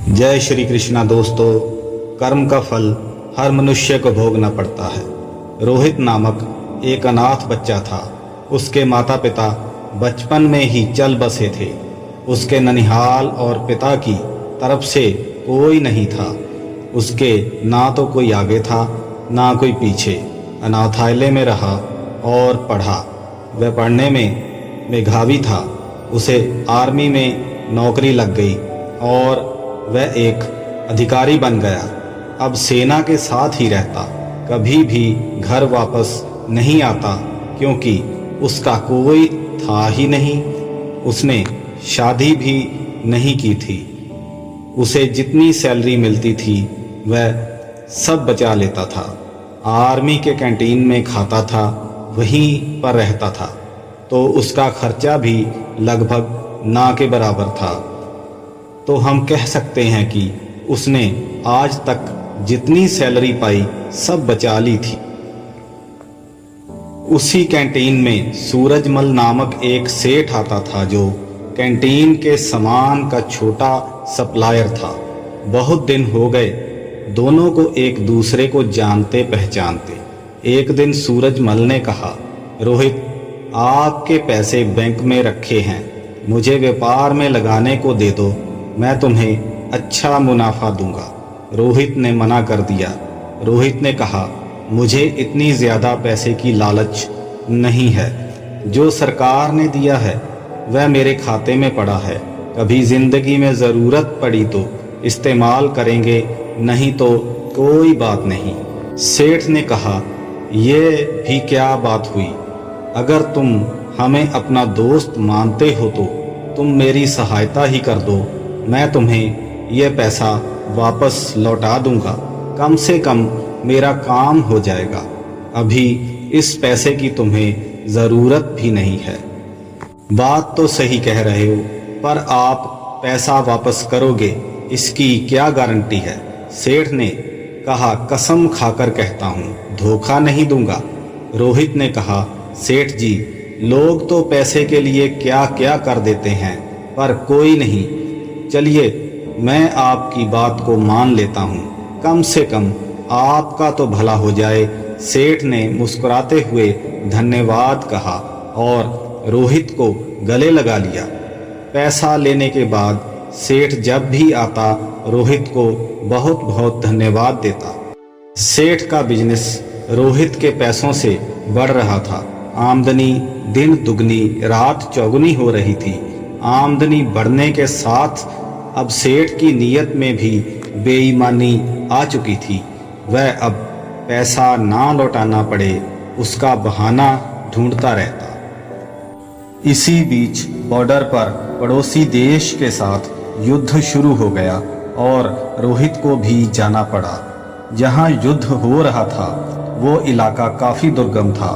जय श्री कृष्णा। दोस्तों, कर्म का फल हर मनुष्य को भोगना पड़ता है। रोहित नामक एक अनाथ बच्चा था। उसके माता पिता बचपन में ही चल बसे थे। उसके ननिहाल और पिता की तरफ से कोई नहीं था। उसके ना तो कोई आगे था ना कोई पीछे। अनाथालय में रहा और पढ़ा। वह पढ़ने में मेधावी था। उसे आर्मी में नौकरी लग गई और वह एक अधिकारी बन गया। अब सेना के साथ ही रहता, कभी भी घर वापस नहीं आता क्योंकि उसका कोई था ही नहीं। उसने शादी भी नहीं की थी। उसे जितनी सैलरी मिलती थी वह सब बचा लेता था। आर्मी के कैंटीन में खाता था, वहीं पर रहता था, तो उसका खर्चा भी लगभग ना के बराबर था। तो हम कह सकते हैं कि उसने आज तक जितनी सैलरी पाई सब बचा ली थी। उसी कैंटीन में सूरजमल नामक एक सेठ आता था जो कैंटीन के सामान का छोटा सप्लायर था। बहुत दिन हो गए दोनों को एक दूसरे को जानते पहचानते। एक दिन सूरजमल ने कहा, रोहित, आपके पैसे बैंक में रखे हैं, मुझे व्यापार में लगाने को दे दो, मैं तुम्हें अच्छा मुनाफा दूंगा। रोहित ने मना कर दिया। रोहित ने कहा, मुझे इतनी ज़्यादा पैसे की लालच नहीं है। जो सरकार ने दिया है वह मेरे खाते में पड़ा है। कभी ज़िंदगी में ज़रूरत पड़ी तो इस्तेमाल करेंगे, नहीं तो कोई बात नहीं। सेठ ने कहा, यह भी क्या बात हुई? अगर तुम हमें अपना दोस्त मानते हो तो तुम मेरी सहायता ही कर दो, मैं तुम्हें यह पैसा वापस लौटा दूंगा। कम से कम मेरा काम हो जाएगा। अभी इस पैसे की तुम्हें ज़रूरत भी नहीं है। बात तो सही कह रहे हो, पर आप पैसा वापस करोगे इसकी क्या गारंटी है? सेठ ने कहा, कसम खाकर कहता हूँ धोखा नहीं दूंगा। रोहित ने कहा, सेठ जी, लोग तो पैसे के लिए क्या क्या कर देते हैं, पर कोई नहीं। चलिए, मैं आपकी बात को मान लेता हूँ, कम से कम आपका तो भला हो जाए। सेठ ने मुस्कुराते हुए धन्यवाद कहा और रोहित को गले लगा लिया। पैसा लेने के बाद सेठ जब भी आता रोहित को बहुत बहुत धन्यवाद देता। सेठ का बिजनेस रोहित के पैसों से बढ़ रहा था। आमदनी दिन दुगनी रात चौगुनी हो रही थी। आमदनी बढ़ने के साथ अब सेठ की नीयत में भी बेईमानी आ चुकी थी। वह अब पैसा ना लौटाना पड़े उसका बहाना ढूंढता रहता। इसी बीच बॉर्डर पर पड़ोसी देश के साथ युद्ध शुरू हो गया और रोहित को भी जाना पड़ा। जहां युद्ध हो रहा था वो इलाका काफ़ी दुर्गम था।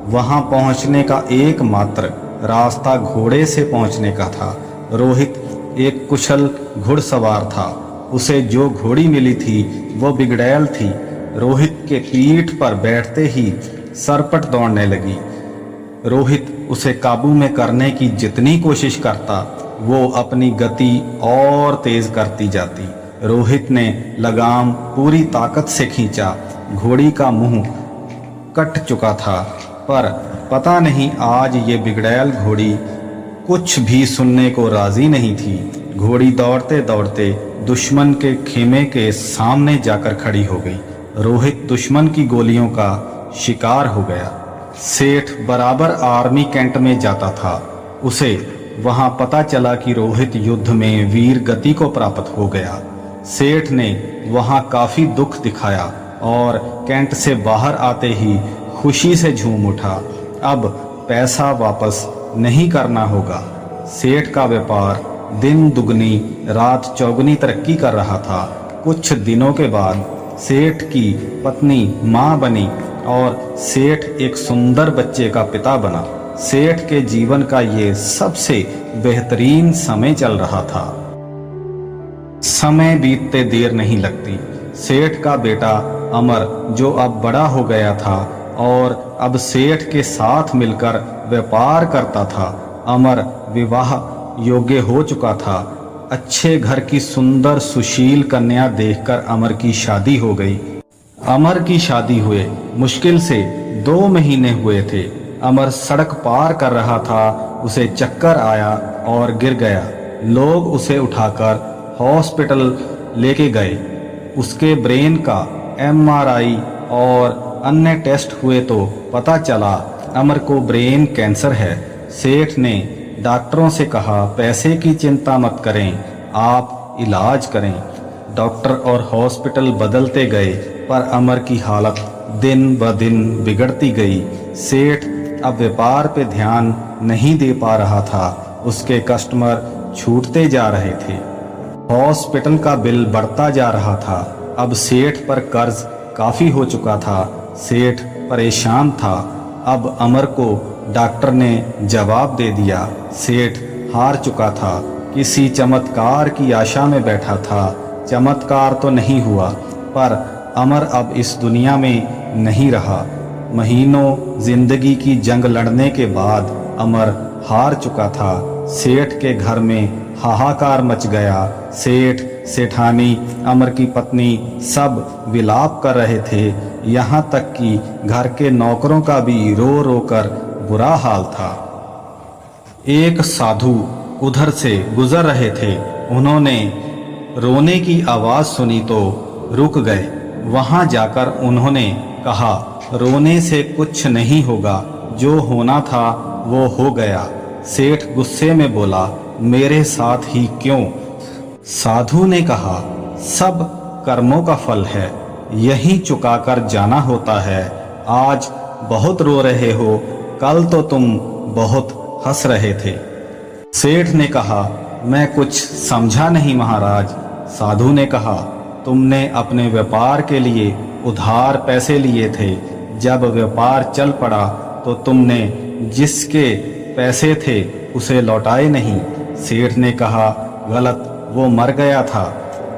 वहां पहुंचने का एकमात्र रास्ता घोड़े से पहुंचने का था। रोहित एक कुशल घुड़सवार था। उसे जो घोड़ी मिली थी वो बिगड़ैल थी। रोहित के पीठ पर बैठते ही सरपट दौड़ने लगी। रोहित उसे काबू में करने की जितनी कोशिश करता वो अपनी गति और तेज करती जाती। रोहित ने लगाम पूरी ताकत से खींचा। घोड़ी का मुंह कट चुका था, पर पता नहीं आज ये बिगड़ैल घोड़ी कुछ भी सुनने को राजी नहीं थी। घोड़ी दौड़ते दौड़ते दुश्मन के खेमे के सामने जाकर खड़ी हो गई। रोहित दुश्मन की गोलियों का शिकार हो गया। सेठ बराबर आर्मी कैंट में जाता था। उसे वहां पता चला कि रोहित युद्ध में वीर गति को प्राप्त हो गया। सेठ ने वहां काफी दुख दिखाया और कैंट से बाहर आते ही खुशी से झूम उठा। अब पैसा वापस नहीं करना होगा। सेठ का व्यापार दिन दुगनी रात चौगुनी तरक्की कर रहा था। कुछ दिनों के बाद सेठ की पत्नी मां बनी और सेठ एक सुंदर बच्चे का पिता बना। सेठ के जीवन का ये सबसे बेहतरीन समय चल रहा था। समय बीतते देर नहीं लगती। सेठ का बेटा अमर, जो अब बड़ा हो गया था और अब सेठ के साथ मिलकर व्यापार करता था, अमर विवाह योग्य हो चुका था। अच्छे घर की सुंदर सुशील कन्या देखकर अमर की शादी हो गई। अमर की शादी हुए मुश्किल से 2 महीने हुए थे। अमर सड़क पार कर रहा था, उसे चक्कर आया और गिर गया। लोग उसे उठाकर हॉस्पिटल लेके गए। उसके ब्रेन का MRI और अन्य टेस्ट हुए तो पता चला अमर को ब्रेन कैंसर है। सेठ ने डॉक्टरों से कहा, पैसे की चिंता मत करें, आप इलाज करें। डॉक्टर और हॉस्पिटल बदलते गए पर अमर की हालत दिन ब दिन बिगड़ती गई। सेठ अब व्यापार पे ध्यान नहीं दे पा रहा था। उसके कस्टमर छूटते जा रहे थे। हॉस्पिटल का बिल बढ़ता जा रहा था। अब सेठ पर कर्ज काफी हो चुका था। सेठ परेशान था। अब अमर को डॉक्टर ने जवाब दे दिया। सेठ हार चुका था। किसी चमत्कार की आशा में बैठा था। चमत्कार तो नहीं हुआ, पर अमर अब इस दुनिया में नहीं रहा। महीनों जिंदगी की जंग लड़ने के बाद अमर हार चुका था। सेठ के घर में हाहाकार मच गया। सेठ, सेठानी, अमर की पत्नी सब विलाप कर रहे थे। यहाँ तक कि घर के नौकरों का भी रो रो कर बुरा हाल था। एक साधु उधर से गुजर रहे थे। उन्होंने रोने की आवाज़ सुनी तो रुक गए। वहाँ जाकर उन्होंने कहा, रोने से कुछ नहीं होगा, जो होना था वो हो गया। सेठ गुस्से में बोला, मेरे साथ ही क्यों? साधु ने कहा, सब कर्मों का फल है, यही चुकाकर जाना होता है। आज बहुत रो रहे हो, कल तो तुम बहुत हंस रहे थे। सेठ ने कहा, मैं कुछ समझा नहीं महाराज। साधु ने कहा, तुमने अपने व्यापार के लिए उधार पैसे लिए थे। जब व्यापार चल पड़ा तो तुमने जिसके पैसे थे उसे लौटाए नहीं। सेठ ने कहा, गलत, वो मर गया था,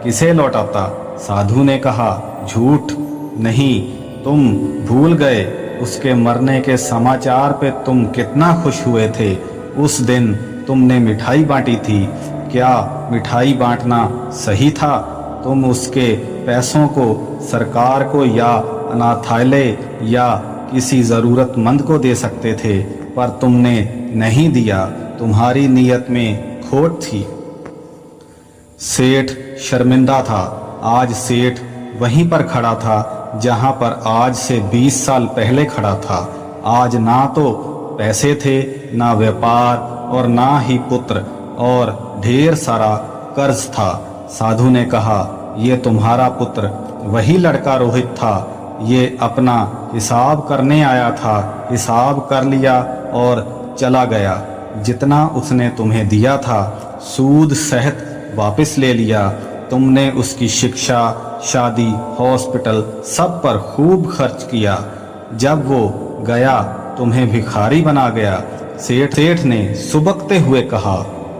किसे लौटाता? साधु ने कहा, झूठ नहीं, तुम भूल गए उसके मरने के समाचार पे तुम कितना खुश हुए थे। उस दिन तुमने मिठाई बांटी थी। क्या मिठाई बांटना सही था? तुम उसके पैसों को सरकार को या अनाथालय या किसी ज़रूरतमंद को दे सकते थे, पर तुमने नहीं दिया। तुम्हारी नीयत में खोट थी। सेठ शर्मिंदा था। आज सेठ वहीं पर खड़ा था जहां पर आज से 20 साल पहले खड़ा था। आज ना तो पैसे थे, ना व्यापार और ना ही पुत्र, और ढेर सारा कर्ज था। साधु ने कहा, ये तुम्हारा पुत्र वही लड़का रोहित था। ये अपना हिसाब करने आया था, हिसाब कर लिया और चला गया। जितना उसने तुम्हें दिया था सूद सहित वापस ले लिया। तुमने उसकी शिक्षा, शादी, हॉस्पिटल सब पर खूब खर्च किया। जब वो गया तुम्हें भिखारी बना गया। सेठ ने सुबकते हुए कहा,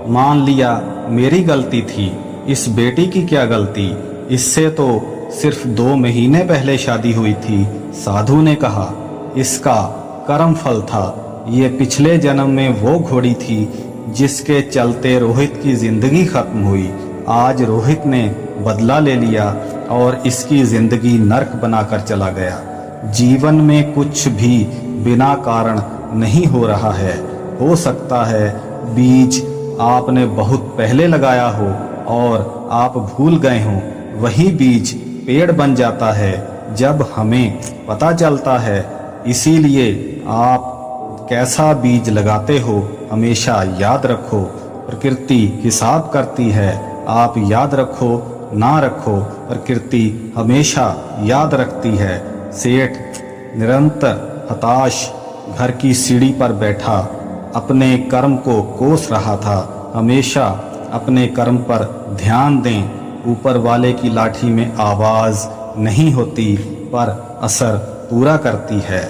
मान लिया मेरी गलती थी, इस बेटी की क्या गलती? इससे तो सिर्फ 2 महीने पहले शादी हुई थी। साधु ने कहा, इसका कर्म फल था। ये पिछले जन्म में वो घोड़ी थी जिसके चलते रोहित की जिंदगी खत्म हुई। आज रोहित ने बदला ले लिया और इसकी जिंदगी नर्क बनाकर चला गया। जीवन में कुछ भी बिना कारण नहीं हो रहा है। हो सकता है बीज आपने बहुत पहले लगाया हो और आप भूल गए हों। वही बीज पेड़ बन जाता है जब हमें पता चलता है। इसीलिए आप कैसा बीज लगाते हो हमेशा याद रखो। प्रकृति हिसाब करती है। आप याद रखो ना रखो, प्रकृति हमेशा याद रखती है। सेठ निरंतर हताश घर की सीढ़ी पर बैठा अपने कर्म को कोस रहा था। हमेशा अपने कर्म पर ध्यान दें। ऊपर वाले की लाठी में आवाज़ नहीं होती, पर असर पूरा करती है।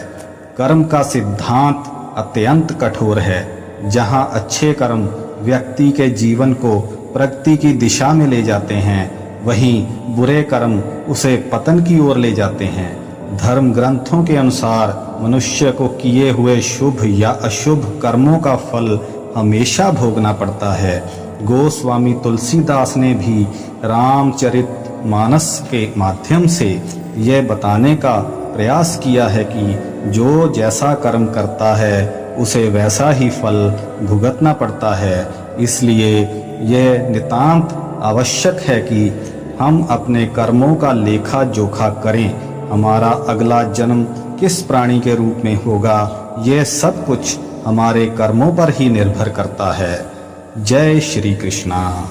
कर्म का सिद्धांत अत्यंत कठोर है। जहाँ अच्छे कर्म व्यक्ति के जीवन को प्रगति की दिशा में ले जाते हैं, वहीं बुरे कर्म उसे पतन की ओर ले जाते हैं। धर्म ग्रंथों के अनुसार मनुष्य को किए हुए शुभ या अशुभ कर्मों का फल हमेशा भोगना पड़ता है। गोस्वामी तुलसीदास ने भी रामचरित मानस के माध्यम से यह बताने का प्रयास किया है कि जो जैसा कर्म करता है उसे वैसा ही फल भुगतना पड़ता है। इसलिए यह नितांत आवश्यक है कि हम अपने कर्मों का लेखा जोखा करें। हमारा अगला जन्म किस प्राणी के रूप में होगा, यह सब कुछ हमारे कर्मों पर ही निर्भर करता है। जय श्री कृष्णा।